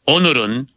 오늘은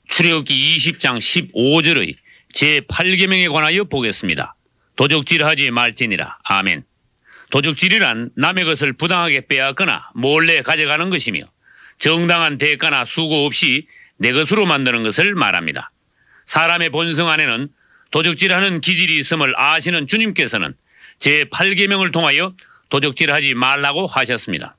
출애굽기 20장 15절의 제8계명에 관하여 보겠습니다. 도적질하지 말지니라. 아멘. 도적질이란 남의 것을 부당하게 빼앗거나 몰래 가져가는 것이며 정당한 대가나 수고 없이 내 것으로 만드는 것을 말합니다. 사람의 본성 안에는 도적질하는 기질이 있음을 아시는 주님께서는 제8계명을 통하여 도적질하지 말라고 하셨습니다.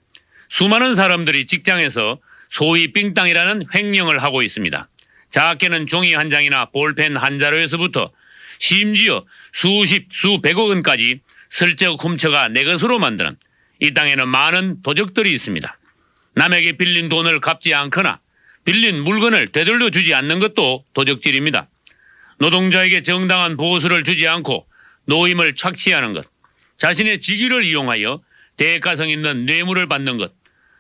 수많은 사람들이 직장에서 소위 삥땅이라는 횡령을 하고 있습니다. 작게는 종이 한 장이나 볼펜 한 자루에서부터 심지어 수십, 수백억 원까지 슬쩍 훔쳐가 내 것으로 만드는 이 땅에는 많은 도적들이 있습니다. 남에게 빌린 돈을 갚지 않거나 빌린 물건을 되돌려 주지 않는 것도 도적질입니다. 노동자에게 정당한 보수를 주지 않고 노임을 착취하는 것, 자신의 직위를 이용하여 대가성 있는 뇌물을 받는 것,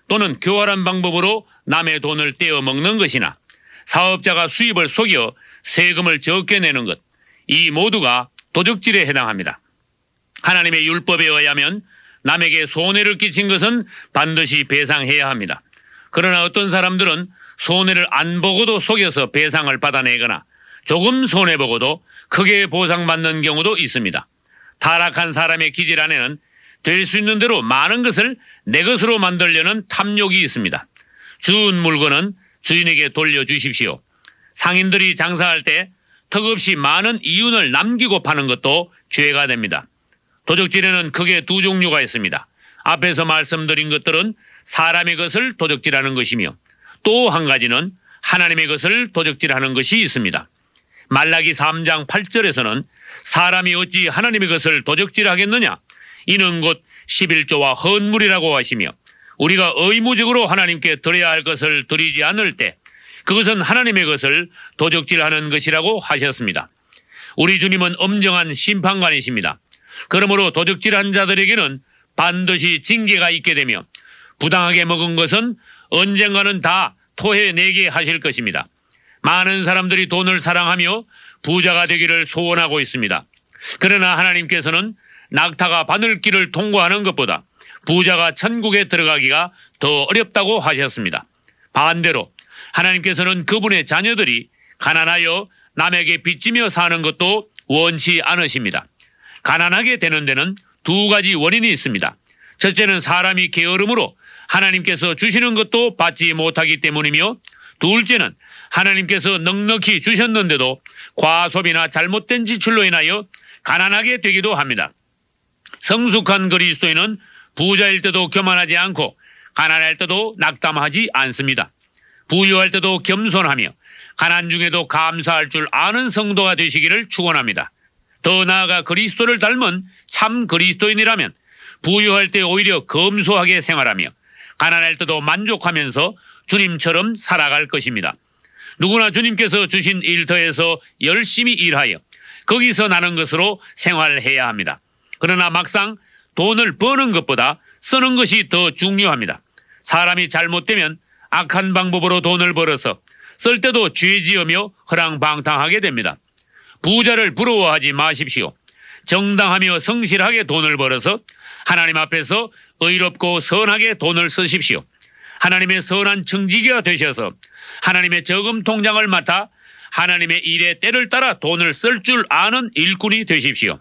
또는 교활한 방법으로 남의 돈을 떼어 먹는 것이나 사업자가 수입을 속여 세금을 적게 내는 것, 이 모두가 도적질에 해당합니다. 하나님의 율법에 의하면 남에게 손해를 끼친 것은 반드시 배상해야 합니다. 그러나 어떤 사람들은 손해를 안 보고도 속여서 배상을 받아내거나 조금 손해보고도 크게 보상받는 경우도 있습니다. 타락한 사람의 기질 안에는 될 수 있는 대로 많은 것을 내 것으로 만들려는 탐욕이 있습니다. 주운 물건은 주인에게 돌려주십시오. 상인들이 장사할 때 턱없이 많은 이윤을 남기고 파는 것도 죄가 됩니다. 도적질에는 크게 두 종류가 있습니다. 앞에서 말씀드린 것들은 사람의 것을 도적질하는 것이며 또 한 가지는 하나님의 것을 도적질하는 것이 있습니다. 말라기 3장 8절에서는 사람이 어찌 하나님의 것을 도적질하겠느냐? 이는 곧 11조와 헌물이라고 하시며 우리가 의무적으로 하나님께 드려야 할 것을 드리지 않을 때 그것은 하나님의 것을 도적질하는 것이라고 하셨습니다. 우리 주님은 엄정한 심판관이십니다. 그러므로 도적질한 자들에게는 반드시 징계가 있게 되며 부당하게 먹은 것은 언젠가는 다 토해내게 하실 것입니다. 많은 사람들이 돈을 사랑하며 부자가 되기를 소원하고 있습니다. 그러나 하나님께서는 낙타가 바늘길을 통과하는 것보다 부자가 천국에 들어가기가 더 어렵다고 하셨습니다. 반대로 하나님께서는 그분의 자녀들이 가난하여 남에게 빚지며 사는 것도 원치 않으십니다. 가난하게 되는 데는 두 가지 원인이 있습니다. 첫째는 사람이 게으름으로 하나님께서 주시는 것도 받지 못하기 때문이며 둘째는 하나님께서 넉넉히 주셨는데도 과소비나 잘못된 지출로 인하여 가난하게 되기도 합니다. 성숙한 그리스도인은 부자일 때도 교만하지 않고 가난할 때도 낙담하지 않습니다. 부유할 때도 겸손하며 가난 중에도 감사할 줄 아는 성도가 되시기를 축원합니다. 더 나아가 그리스도를 닮은 참 그리스도인이라면 부유할 때 오히려 검소하게 생활하며 가난할 때도 만족하면서 주님처럼 살아갈 것입니다. 누구나 주님께서 주신 일터에서 열심히 일하여 거기서 나는 것으로 생활해야 합니다. 그러나 막상 돈을 버는 것보다 쓰는 것이 더 중요합니다. 사람이 잘못되면 악한 방법으로 돈을 벌어서 쓸 때도 죄지으며 허랑방탕하게 됩니다. 부자를 부러워하지 마십시오. 정당하며 성실하게 돈을 벌어서 하나님 앞에서 의롭고 선하게 돈을 쓰십시오. 하나님의 선한 청지기가 되셔서 하나님의 저금 통장을 맡아 하나님의 일의 때를 따라 돈을 쓸 줄 아는 일꾼이 되십시오.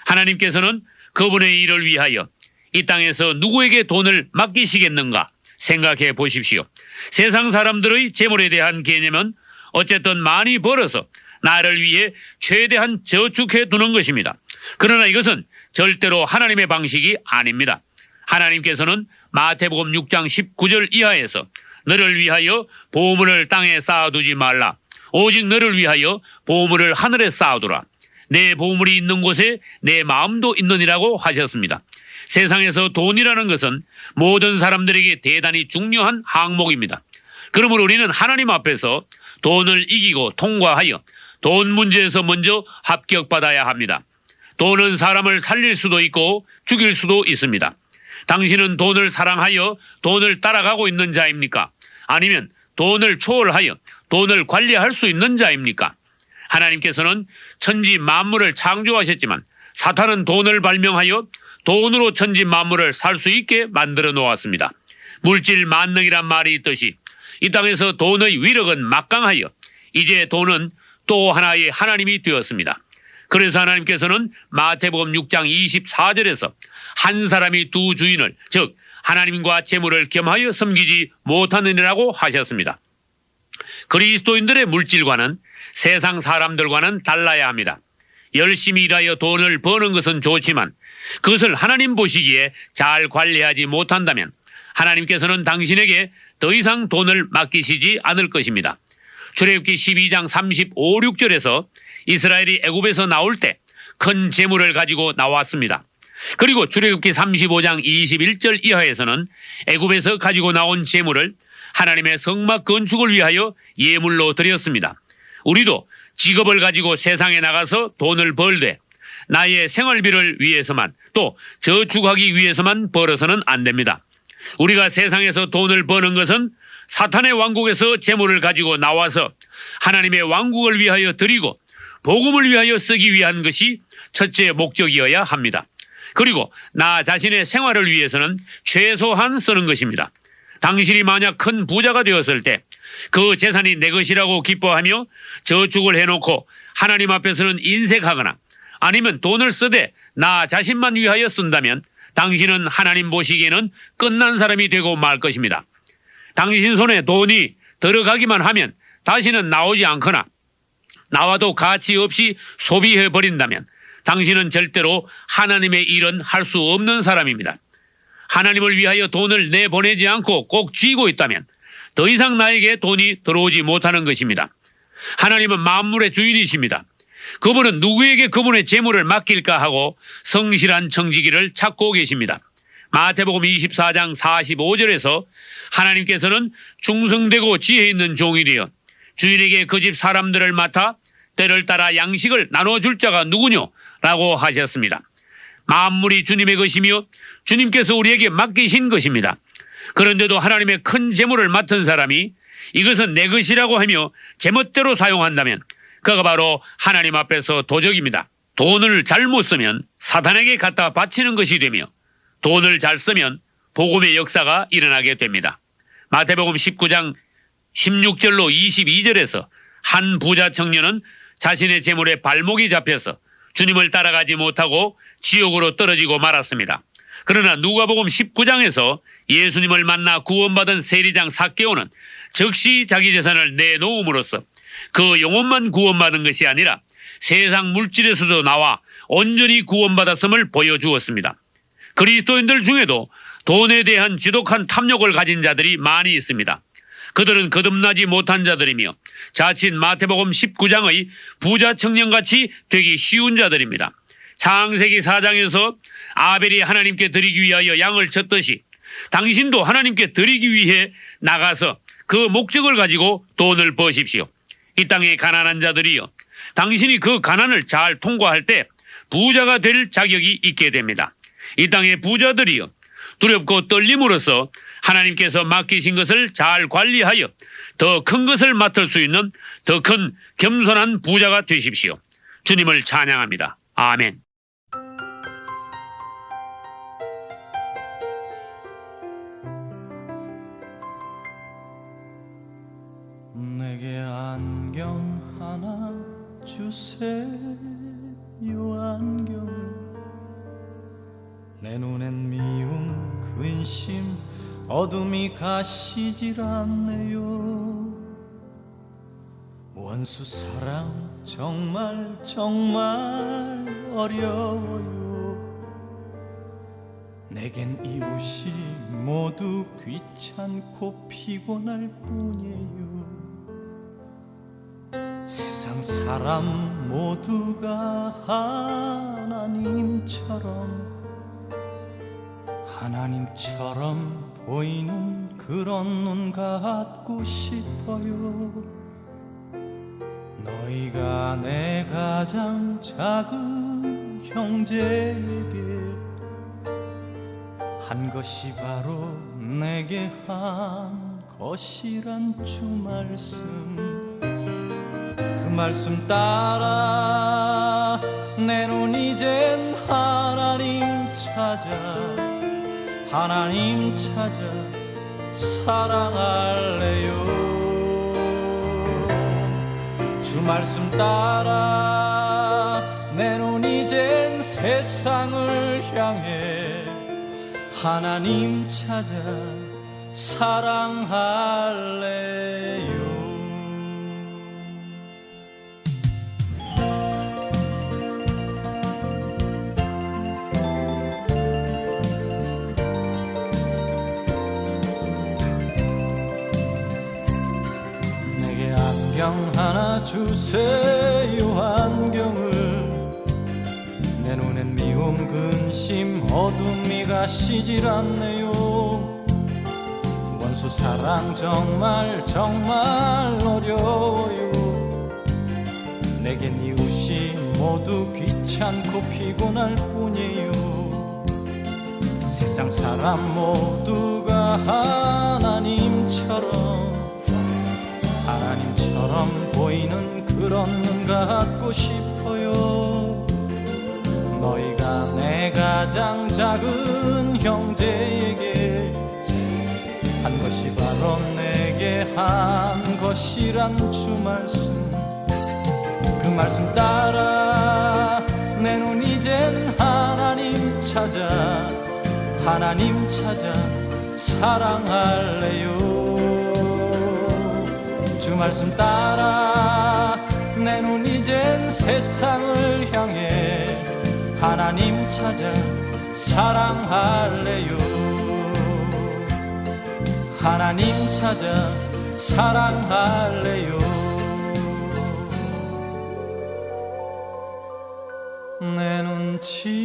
하나님께서는 그분의 일을 위하여 이 땅에서 누구에게 돈을 맡기시겠는가 생각해 보십시오. 세상 사람들의 재물에 대한 개념은 어쨌든 많이 벌어서 나를 위해 최대한 저축해 두는 것입니다. 그러나 이것은 절대로 하나님의 방식이 아닙니다. 하나님께서는 마태복음 6장 19절 이하에서 너를 위하여 보물을 땅에 쌓아두지 말라. 오직 너를 위하여 보물을 하늘에 쌓아두라. 내 보물이 있는 곳에 내 마음도 있느니라고 하셨습니다. 세상에서 돈이라는 것은 모든 사람들에게 대단히 중요한 항목입니다. 그러므로 우리는 하나님 앞에서 돈을 이기고 통과하여 돈 문제에서 먼저 합격받아야 합니다. 돈은 사람을 살릴 수도 있고 죽일 수도 있습니다. 당신은 돈을 사랑하여 돈을 따라가고 있는 자입니까? 아니면 돈을 초월하여 돈을 관리할 수 있는 자입니까? 하나님께서는 천지 만물을 창조하셨지만 사탄은 돈을 발명하여 돈으로 천지 만물을 살 수 있게 만들어 놓았습니다. 물질 만능이란 말이 있듯이 이 땅에서 돈의 위력은 막강하여 이제 돈은 또 하나의 하나님이 되었습니다. 그래서 하나님께서는 마태복음 6장 24절에서 한 사람이 두 주인을, 즉 하나님과 재물을 겸하여 섬기지 못하느니라고 하셨습니다. 그리스도인들의 물질과는 세상 사람들과는 달라야 합니다. 열심히 일하여 돈을 버는 것은 좋지만 그것을 하나님 보시기에 잘 관리하지 못한다면 하나님께서는 당신에게 더 이상 돈을 맡기시지 않을 것입니다. 출애굽기 12장 35, 6절에서 이스라엘이 애굽에서 나올 때 큰 재물을 가지고 나왔습니다. 그리고 출애굽기 35장 21절 이하에서는 애굽에서 가지고 나온 재물을 하나님의 성막 건축을 위하여 예물로 드렸습니다. 우리도 직업을 가지고 세상에 나가서 돈을 벌되 나의 생활비를 위해서만 또 저축하기 위해서만 벌어서는 안 됩니다. 우리가 세상에서 돈을 버는 것은 사탄의 왕국에서 재물을 가지고 나와서 하나님의 왕국을 위하여 드리고 복음을 위하여 쓰기 위한 것이 첫째 목적이어야 합니다. 그리고 나 자신의 생활을 위해서는 최소한 쓰는 것입니다. 당신이 만약 큰 부자가 되었을 때 그 재산이 내 것이라고 기뻐하며 저축을 해놓고 하나님 앞에서는 인색하거나 아니면 돈을 쓰되 나 자신만 위하여 쓴다면 당신은 하나님 보시기에는 끝난 사람이 되고 말 것입니다. 당신 손에 돈이 들어가기만 하면 다시는 나오지 않거나 나와도 가치 없이 소비해 버린다면 당신은 절대로 하나님의 일은 할 수 없는 사람입니다. 하나님을 위하여 돈을 내보내지 않고 꼭 쥐고 있다면 더 이상 나에게 돈이 들어오지 못하는 것입니다. 하나님은 만물의 주인이십니다. 그분은 누구에게 그분의 재물을 맡길까 하고 성실한 청지기를 찾고 계십니다. 마태복음 24장 45절에서 하나님께서는 충성되고 지혜 있는 종이 되어 주인에게 그 집 사람들을 맡아 때를 따라 양식을 나눠줄 자가 누구뇨? 라고 하셨습니다. 만물이 주님의 것이며 주님께서 우리에게 맡기신 것입니다. 그런데도 하나님의 큰 재물을 맡은 사람이 이것은 내 것이라고 하며 제멋대로 사용한다면 그가 바로 하나님 앞에서 도적입니다. 돈을 잘못 쓰면 사탄에게 갖다 바치는 것이 되며 돈을 잘 쓰면 복음의 역사가 일어나게 됩니다. 마태복음 19장 16절로 22절에서 한 부자 청년은 자신의 재물에 발목이 잡혀서 주님을 따라가지 못하고 지옥으로 떨어지고 말았습니다. 그러나 누가복음 19장에서 예수님을 만나 구원받은 세리장 삭개오는 즉시 자기 재산을 내놓음으로써 그 영혼만 구원받은 것이 아니라 세상 물질에서도 나와 온전히 구원받았음을 보여주었습니다. 그리스도인들 중에도 돈에 대한 지독한 탐욕을 가진 자들이 많이 있습니다. 그들은 거듭나지 못한 자들이며 자칫 마태복음 19장의 부자 청년같이 되기 쉬운 자들입니다. 창세기 4장에서 아벨이 하나님께 드리기 위하여 양을 쳤듯이 당신도 하나님께 드리기 위해 나가서 그 목적을 가지고 돈을 버십시오. 이 땅의 가난한 자들이여, 당신이 그 가난을 잘 통과할 때 부자가 될 자격이 있게 됩니다. 이 땅의 부자들이여, 두렵고 떨림으로써 하나님께서 맡기신 것을 잘 관리하여 더 큰 것을 맡을 수 있는 더 큰 겸손한 부자가 되십시오. 주님을 찬양합니다. 아멘. 내게 안경 하나 주세요. 안경 내 눈엔 미움 근심 어둠이 가시질 않네요. 원수 사랑 정말 어려워요. 내겐 이웃이 모두 귀찮고 피곤할 뿐이에요. 세상 사람 모두가 하나님처럼 보이는 그런 눈 갖고 싶어요. 너희가 내 가장 작은 형제에게 한 것이 바로 내게 한 것이란 주 말씀. 그 말씀 따라 내 눈 이젠 하나님 찾아 사랑할래요. 주 말씀 따라 내 눈 이젠 세상을 향해 하나님 찾아 사랑할래요. 내게 안경 하나 주세요. 안경을 내 눈엔 미움 근심 어둠이 가시질 않네요. 원수 사랑 정말 어려워요. 내겐 이웃이 모두 귀찮고 피곤할 뿐이에요. 세상 사람 모두가 하나님처럼 보이는 그런 눈 갖고 싶어요. 너희가 내 가장 작은 형제에게 한 것이 바로 내게 한 것이란 주 말씀. 그 말씀 따라 내 눈 이젠 하나님 찾아 사랑할래요. 주 말씀 따라 내 눈 이젠 세상을 향해 하나님 찾아 사랑할래요. 하나님 찾아 사랑할래요. 내 눈치